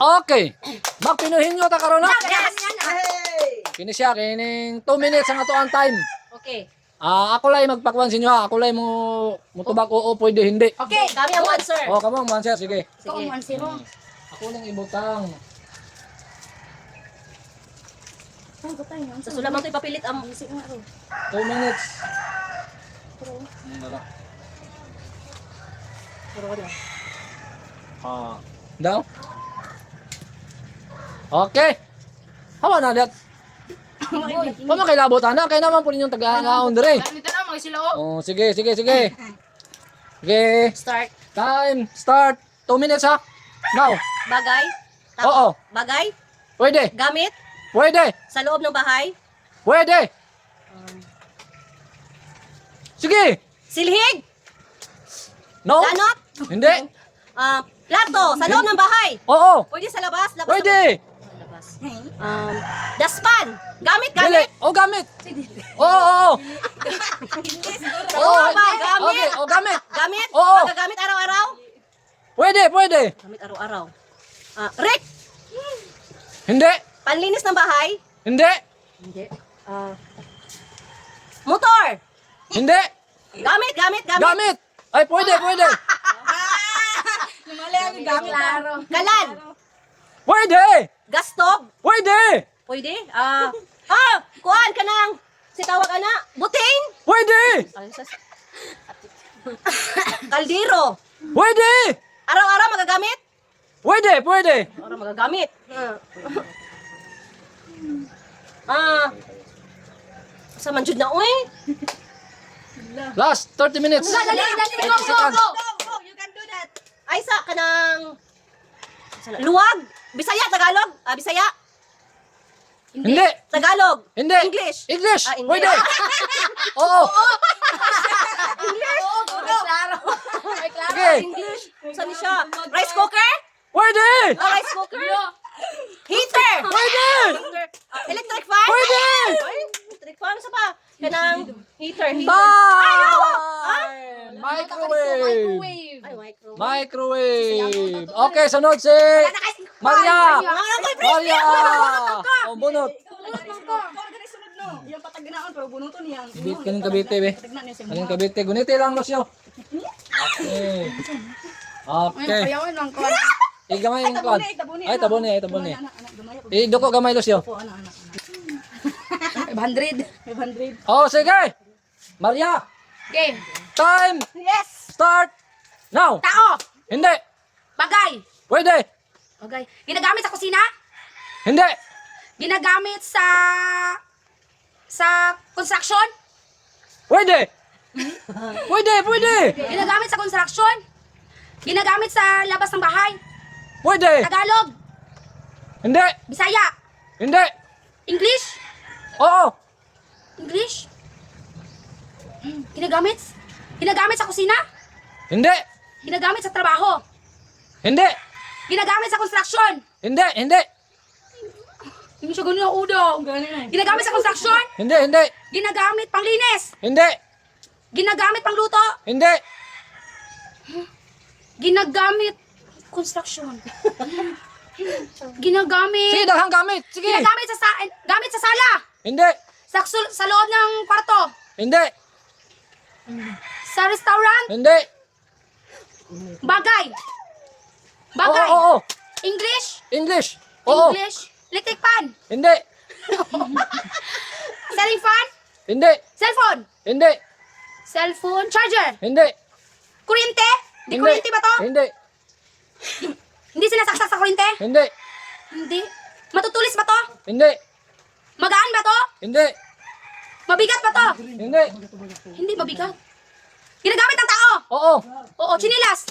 Okay. Magpinuhin nyo ta karon na. Yes. Kini siya kining 2 minutes ang atoan time. Okay. Ako lay magpakuan sa inyo ha. Ako lay mo tubag oo pwede hindi. Okay, kami ang answer. Oh, come on, man sir, sige. Sige. Ako nang ibutang. Sa sulaman to'y papilit ang 2 minutes. Daw? Okay. Hawa na dat. Paano kay labot ana? Kay naman po ninyong taga-ngaon dire. Dito na mga sila oh. Oh, sige. Sige. start. Time, start. 2 minutes ha. Now. Bagay. Oo. Bagay. Pwede. Gamit. Pwede. Sa loob ng bahay. Pwede. Sige. Silhig. No. Lanot. Hindi. Plato. Sa loob ng bahay. Oo. Pwede sa labas. Labas Pwede. Labas. Daspan. Gamit. Dili. Oh, gamit. Oo. Oo ba? Gamit. Okay, oh, gamit. Gamit. Oo. Magagamit araw-araw. Pwede. Gamit araw-araw. Rek. Hindi. Panlinis ng bahay. Hindi. Hindi. Motor. Hindi. Gamit. Gamit. Ay, pwede. Kalan. Pwede. Gastog. Pwede. Pwede. Kuhan ka nang. Si tawag ana. Buting. Pwede. Kaldero. Pwede. Araw-araw magagamit. Pwede. Araw magagamit. Sa manjud na oy. Last 30 minutes. Dali. 80 seconds. Go. You can do that. Ay sa kanang luwag. Bisaya, Tagalog. Bisaya. Hindi. Tagalog. Hindi. English. English. English. Pwede. Oo. Sige. English. Saan siya? Rice cooker? Pwede. Rice cooker? Heater. Pwede. Electric fan? Pwede. Ay, electric fan. Sa pa? Kanang heater. Time. Microwave. Ay, microwave. Microwave. Okay, sunod si Maria. Maria. Oh, bunot. Yung patagnaon pero bunuton niyang. Kaning kabite be. Kaning kabite. Guniti lang los yo. Okay. Okay. Ayawan lang ko. Gamay yung kwan. Ay, tabuni. Doko gamay los yo. 500. Oh, sige. Maria. Game. Time. Yes. Start. Now. Tao. Hindi. Bagay. Pwede. Bagay. Ginagamit sa kusina? Hindi. Ginagamit sa construction? Pwede. Pwede. Ginagamit sa construction? Ginagamit sa labas ng bahay? Pwede. Tagalog? Hindi. Bisaya? Hindi. English? Oo. English? Ginagamit? Ginagamit sa kusina? Hindi. Ginagamit sa trabaho? Hindi. Ginagamit sa construction? Hindi. Hindi siya ganun ang udong. Ginagamit sa construction? Hindi. Ginagamit pang linis? Hindi. Ginagamit pang luto? Hindi. Ginagamit construction. Ginagamit. Sige, daghang gamit. Sige. Ginagamit gamit sa sala. Hindi. Sa loob ng kwarto. Hindi. Sa restaurant. Hindi. Bagay. Oo. English. Oo. English. Electric fan. Hindi. Ceiling fan. Hindi. Cellphone. Hindi. Cellphone. Charger. Hindi. Kuryente. Di kuryente ba to? Hindi. Hindi sinasaksak sa kuryente? Hindi. Hindi. Matutulis ba to? Hindi. Magaan ba to? Hindi. Mabigat ba to? Hindi. Hindi mabigat. Ginagamit ng tao. Oo. Oo, chinilas.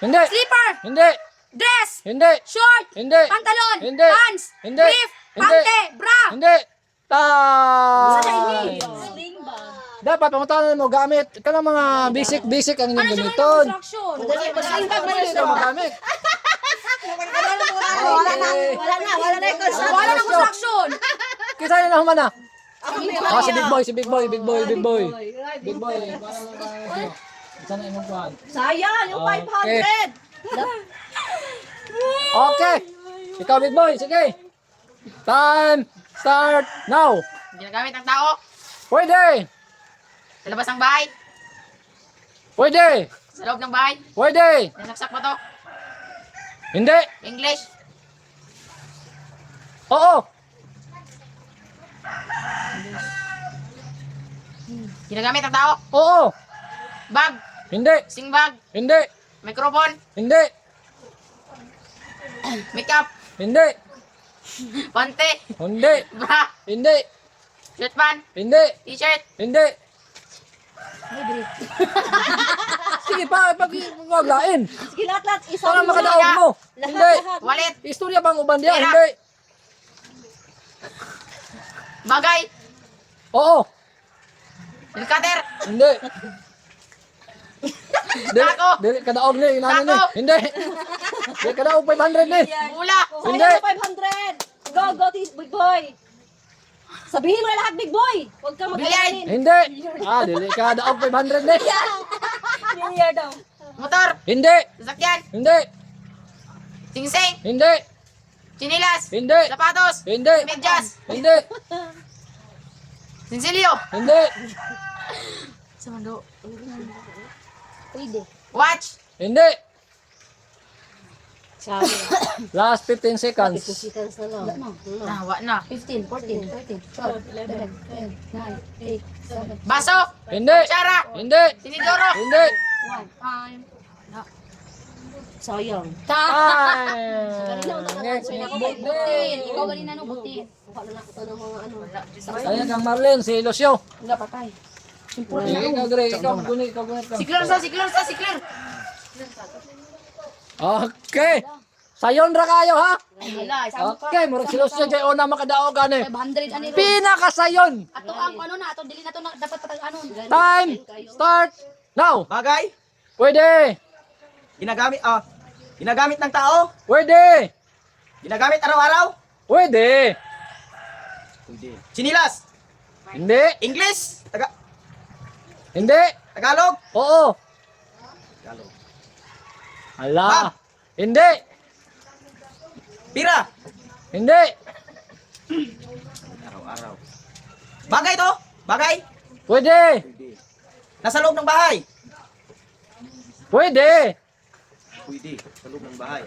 Hindi. Slipper. Hindi. Dress. Hindi. Short. Hindi. Pantalon. Hindi. Pants. Hindi. Brief. Hindi. Pante. Bra. Hindi. Sa Time. Chinese. Dapat pamuntahan mo gamit ka ng mga basic ang Ano inyong siya gamiton. construction? Pwede ka magamit. Wala na yung construction. Wala na construction. Kisa na humana. Si Big Boy. Sana imong kuhan. Sayang, yung Okay. 500. Okay. Ikaw, big boy. Sige. Time. Start. Now. Ginagamit ng tao. Pwede. Sa labas ng bahay. Pwede. Sa loob ng bahay. Pwede. Nasaksak mo to. Hindi. English. Oo. Ginagamit ng tao. Oo. Bag. Hindi. Sing bag. Hindi. Microphone. Hindi. Makeup. Hindi. Pante. Hindi. Bra. Hindi. Shirt pan. Hindi. T-shirt. Hindi. Sige pa, pag-maglain. Sige, lahat. Isa Para makadaog mo. Hindi. Wallet. Istorya bang uban diya? Pera. Hindi. Bagay. Oo. Cutter. Hindi. Dili, Tako. dili kadaog ni inani ni. Tako. Hindi. Dili kadaog 500 ni. Mula. Hindi. Sayang 500. Go, big boy. Sabihin mo na lahat, big boy. Huwag kang magkalanin. Hindi. Dili kadaog 500 ni. Biliar daw. Motor. Hindi. Sasakyan. Hindi. Singsing. Hindi. Chinilas. Hindi. Sapatos. Hindi. Medyas. Hindi. Sinsilyo. Hindi. Sa mundo. Pwede. Watch. Hindi. Sabi. Last 15 seconds. Seconds na lang. Nawa na. 15, 14, 13, 12, 11, 12, 9, 8, 7, Baso. Hindi. Kutsara. Hindi. Tinidoro. Hindi. 1. Time. Sayang. Time. Next. Butin. Ikaw galing na no, butin. Wala na ko ng mga ano. Ayan kang Marlene, si Lucio. Wala patay. Ikaw, Dre. Ikaw, gunit. Ikaw, gunit ka. Sikler. Okay. Sayon ra kayo, ha? Wala, isang Okay, murag si Lucio dyan una makadaog ani. 500 ani ro. Pinakasayon. Ato ang ano na, ato dili na to dapat patag ano. Time. Start. Now. Bagay, Pwede. ginagamit ng tao, Pwede. ginagamit araw-araw, Pwede. sinilas, Hindi. English, Hindi. Tagalog, Oo. Tagalog. Hala. Ma'am. Hindi. Pira, Hindi. araw-araw. Bagay to, bagay, Pwede. nasa loob ng bahay, Pwede. pwede, sa loob ng bahay.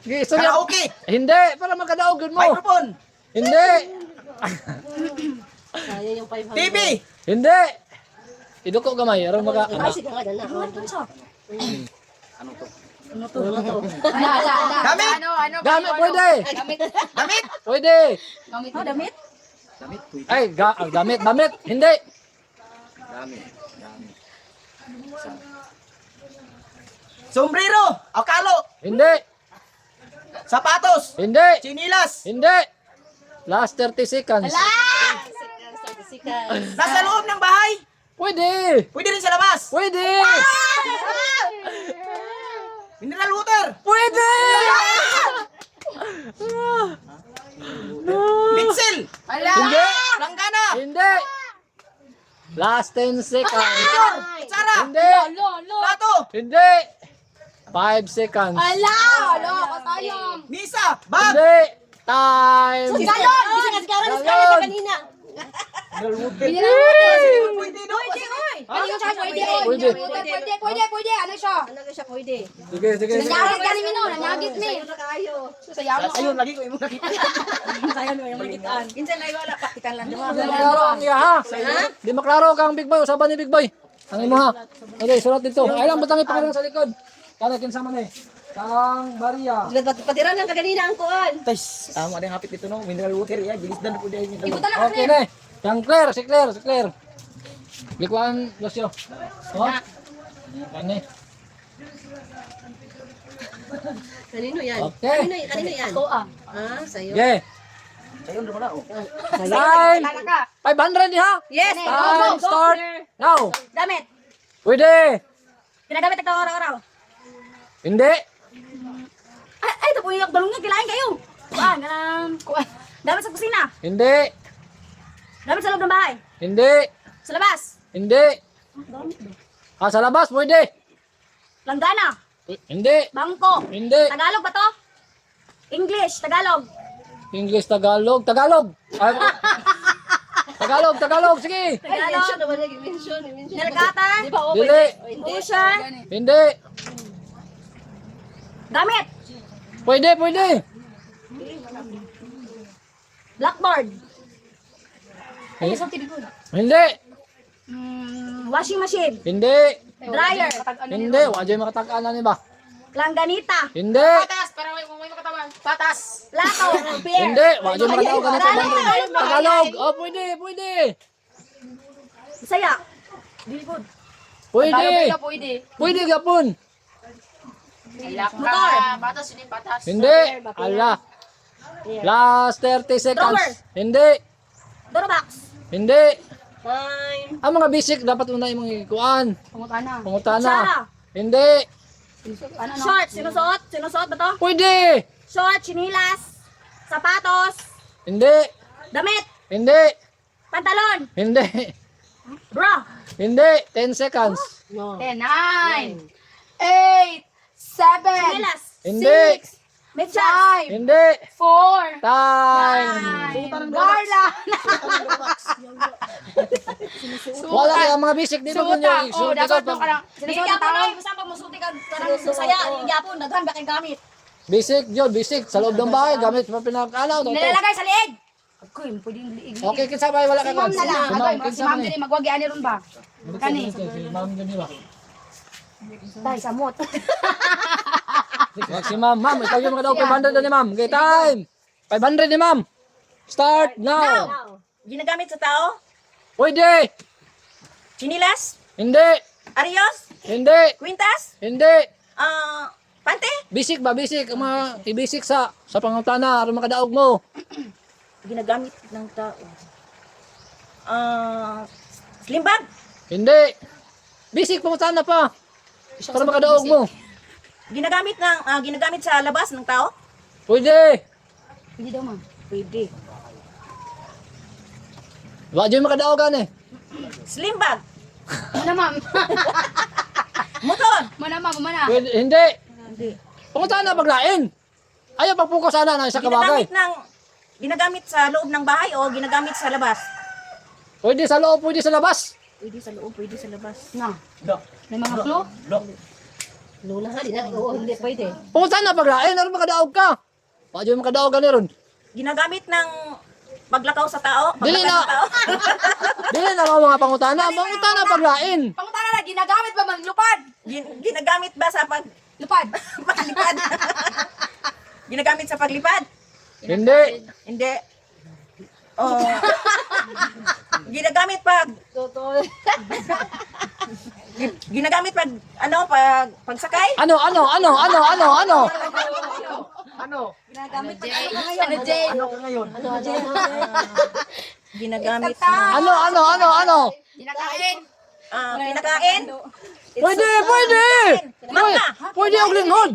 Sige, istorya. Karaoke, Hindi. Para makadaog yun mo. microphone, Hindi. Sayang yung 500. TV, Hindi. Iduko gamay. Aron maka... Ay, sige nga na. ano to? Ala. Damit, Ano? Gamit. Pwede. damit, Pwede. Gamit mo damit. damit, pwede, Ay, gamit. Damit. Hindi. damit. Sombrero, akalo, Hindi. sapatos, Hindi. sinilas, Hindi. Last 30 seconds. nasa loob ng bahay, Pwede. pwede rin sa labas, Pwede. mineral water, Pwede. pencil, Hindi. langgana, Hindi. Last 10 seconds. kutsara, Hindi. plato, Hindi. 5 seconds. Ala, kasayang. misa, bag, Hindi. Time. Galon! Bisa nga si Karen kanina. Bili na natin. pwede doon. Ano yung siya? Pwede. Pwede. Pwede. Ano siya? Ano siya pwede? Sige, sige. Nanyagit ka ni Mino. Nanyagit mi. Sayang na kayo. Sayaw mo. Ayun, lagi ko yung nakita. Sayang mo yung magitaan. Kinsan na wala pakitan lang. Di maklaro ang iya, ha? Di maklaro kang Big Boy. Usaban ni Big Boy. Ano mo, ha? Okay, sulat dito. Ay lang, batang ipakilang sa likod. Kana kinsa man eh. Kang Maria. Patiran lang kaganina ang kuan. Tais, amo ada yang hapit itu no, mineral water ya, gilis dan po dahil mineral Ibutan water. na Okay na. Yang Claire, si Claire. Likuan, Lucio. Oh? Kani. Kanino yan? Okay. Kanino yan? Ako ah. Ah, sa'yo. Okay. Sayon na wala oh. Time. 500 ni ha? Yes! Time start now. Damit. Pwede. Ginagamit ito araw-araw. Hindi. Ay, ito po yung dalong niya. Kilain kayo. Kuan. Damit sa kusina. Hindi. Damit sa loob ng bahay. Hindi. Sa labas. Hindi. Sa labas, pwede. Langgana. Hindi. Bangko. Hindi. Tagalog ba to? English, Tagalog. English, Tagalog. Tagalog. Ay, Tagalog. Sige. Tagalog. Nilagatan. Dili. Cushion. Hindi. Gamit. Pwede. Blackboard. Hindi. Washing machine. Hindi. Dryer. Hindi. Wala dyan makatakaan na ba? Langganita. Hindi. Patas, para may makatawan. Patas. Plato. Beer. Hindi. Wala dyan makatakaan na Tagalog. Oh, pwede. Bisaya. Pwede. Tagalog ka pwede. Pwede gapon. Ilak ka. Motor. Patas, hindi patas. Hindi. Ala. Last 30 seconds. Drawer. Hindi. Dorobox. Hindi. Time. Ang mga basic dapat una yung mga ikuan. Pangutana. Pangutana. Sara. Hindi. Short. Sinusuot. Sinusuot ba to? Pwede. Short. Chinilas. Sapatos. Hindi. Damit. Hindi. Pantalon. Hindi. Bra. Hindi. 10 seconds. 10, 9, 8, 7, Chinilas. Hindi. Medyas. Hindi. 4, Time. Garla. Wala kaya mga basic dito Suta. ninyo. Oh, dapat doon ka lang. Sinusuot ang tao. Basta pag musuti ka. Bisaya. Gyapon. Daghan ba kay gamit? Basic, Jod, basic. Sa loob ng bahay, gamit pa pinakalaw. Nilalagay sa liig. Agoy, pwedeng liig. Okay, kinsa ba? Wala ka Ma'am na lang. Si Agoy, ma'am, si kinsa ma'am ba dili ni? magwagi ani ron ba? Kani. Si ma'am dyan ba? Tay, samot. Si ma'am, ma'am, ikaw yung mga daw 500 na ni ma'am. Okay, time. 500 ni ma'am. Start now. Ginagamit sa tao? Pwede. Chinilas? Hindi. Arios? Hindi. Quintas? Hindi. Pante? Basic ba? Basic. Ang mga i-basic sa pangutana. Aron makadaog mo. Ginagamit ng tao. Slim bag? Hindi. Basic pangutana pa. Para makadaog mo. Ginagamit sa labas ng tao? Pwede. Hindi daw, ma'am. Pwede. Wala dyan makadaogan eh. Slim bag? Mana ma'am. Motor? Mana ma'am, mana. Pwede. Hindi. Hindi. Pangutana paglain. Ayaw pagpuko sana ng isa kabagay. Ginagamit sa loob ng bahay o ginagamit sa labas? Pwede sa loob, pwede sa labas. Pwede sa loob, pwede sa labas. Na. May mga clue? Lula nga, hindi pwede. Pangutana paglain. Aron makadaog ka. Wala dyan makadaogan eh ron. Ginamit ng paglakaw sa tao? Dili Paglakaw na. sa tao? Dili na mga pangutana. Pangutana paglain. Pangutana na, ginagamit ba maglupad? Ginagamit ba sa Lupad. paglipad? Ginagamit sa paglipad? Hindi. Hindi. Oh. Ginagamit pag ginagamit pag pagsakay? Ano? Ginagamit Ano? Kinakain. kinakain? Pwede. Mangga. Pwede og linghod.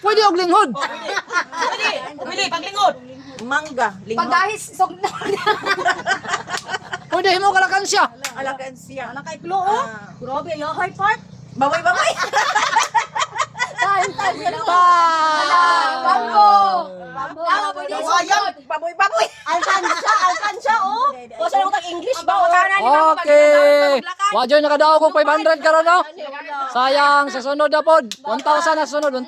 Pwede og linghod. Pwede, paglingkod. Mangga, lingkod. Pagdahis, sogno. Pwede himo kalakan siya. Alakan siya. Anak kay Klo, oh. Grabe, yung high part. Baboy. Time ka lang. Bambo. Tama, pwede sogno. Baboy. Alkansya, oh. O, saan ako English ba? Okay. Wa joy nakadaog og 500 karon no. Sayang sa sunod na pod. 1,000 na sunod.